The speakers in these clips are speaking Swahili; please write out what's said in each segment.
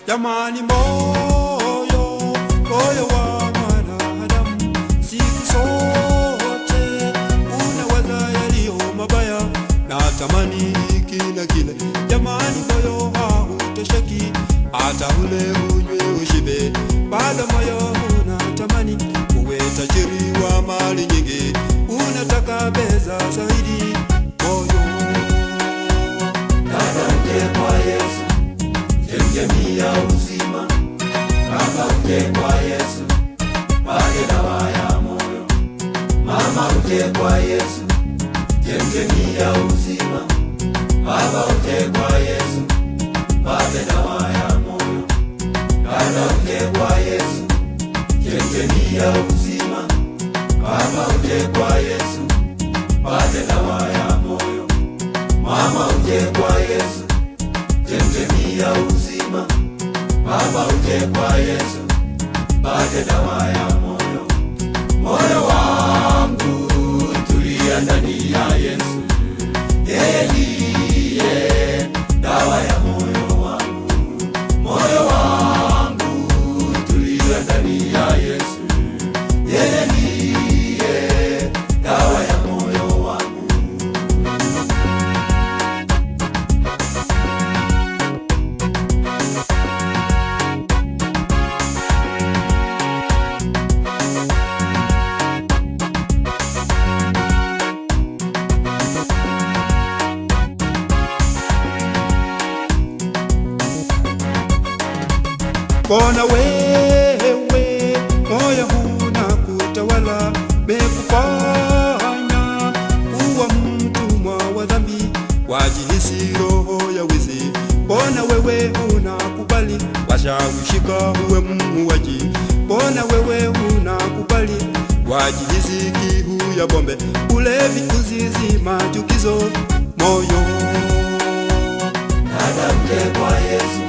Jamani, moyo wa mwanadamu siku zote unawaza yaliyo mabaya na tamani hiki na kile. Jamani, moyo hautosheki hata ule unywe ushibe, bado moyo unatamani uwe tajiri wa mali nyingi, unataka pesa zaidi. Moyo dada, uje kwa Yesu, chemchemi ya uzima. Baba, uje kwa Yesu, pate dawa ya moyo. Mama, uje kwa Yesu, chemchemi ya uzima. Baba, uje kwa Yesu, pate dawa ya moyo. Dada, uje kwa Yesu, chemchemi ya uzima. Baba, uje kwa Yesu, pate dawa ya moyo. Mama, uje kwa Yesu, chemchemi ya uzima. Baba, uje kwa Yesu, pate dawa ya moyo. Moyo wangu tulia ndani ya Yesu, yeye ndiye dawa ya moyo wangu. Moyo wangu tulia ndani ya Yesu, yeye ndiye dawa ya moyo wangu. Mbona wewe moyo huna kutawala, mekufanya kuwa mtumwa wa dhambi, wajihisi roho ya wizi. Mbona wewe unakubali washawishika uwe muuaji? Mbona wewe unakubali wajihisi kiu ya pombe, ulevi, uzinzi, machukizo? Moyo dada, uje kwa Yesu,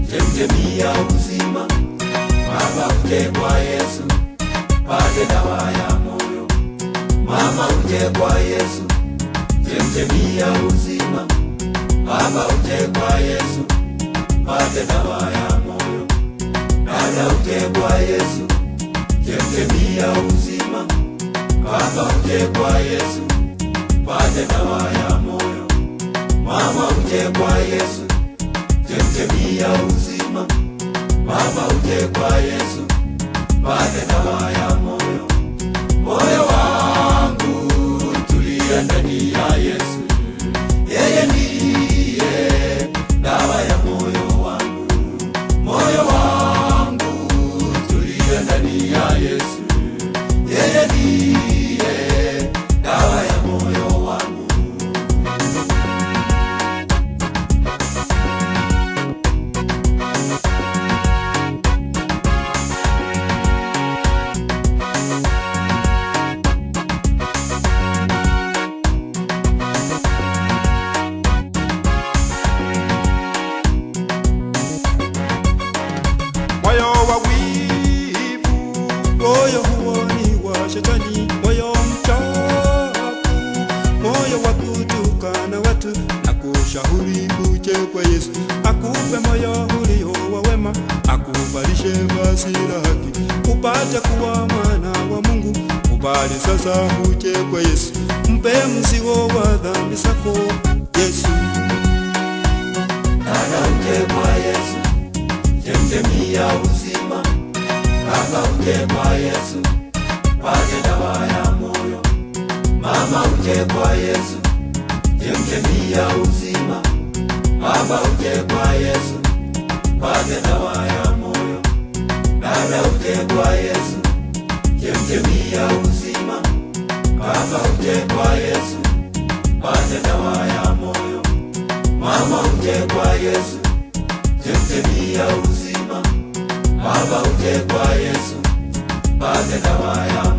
chemchemi ya uzima. Baba, uje kwa Yesu, pate dawa ya moyo. Mama, uje kwa Yesu, chemchemi ya uzima. Baba, uje kwa Yesu, pate dawa ya moyo. Dada, uje kwa Yesu, chemchemi ya uzima. Baba, uje kwa Yesu, pate dawa ya moyo. Mama, uje kwa Yesu, chemchemi ya uzima. Baba, uje kwa Yesu, pate dawa ya moyo. Moyo wangu tulia ndani ya Yesu, yeye ndiye dawa ya moyo wangu. Moyo wangu tulia ndani ya Yesu, yeye ndiye dawa ya moyo wangu. moyo wa wivu, moyo huo ni wa Shetani. Moyo mchafu, moyo wa kutukana watu, na kushauri uje kwa Yesu, akupe moyo ulio wa wema, akuvalishe vazi la haki, upate kuwa mwana wa Mungu. Kubali sasa uje kwa Yesu, mpe mzigo wa dhambi zako Yesu. Dada, uje kwa Yesu, chemchemi ya uzima. Baba, uje kwa Yesu, pate dawa ya moyo. Mama, uje kwa Yesu, chemchemi ya uzima. Baba, uje kwa Yesu, pate dawa ya moyo. Dada, uje kwa Yesu, chemchemi ya uzima. Baba, uje kwa Yesu, pate dawa ya moyo. Mama, uje kwa Yesu, chemchemi ya uzima. Baba, uje kwa Yesu, pate dawa ya moyo.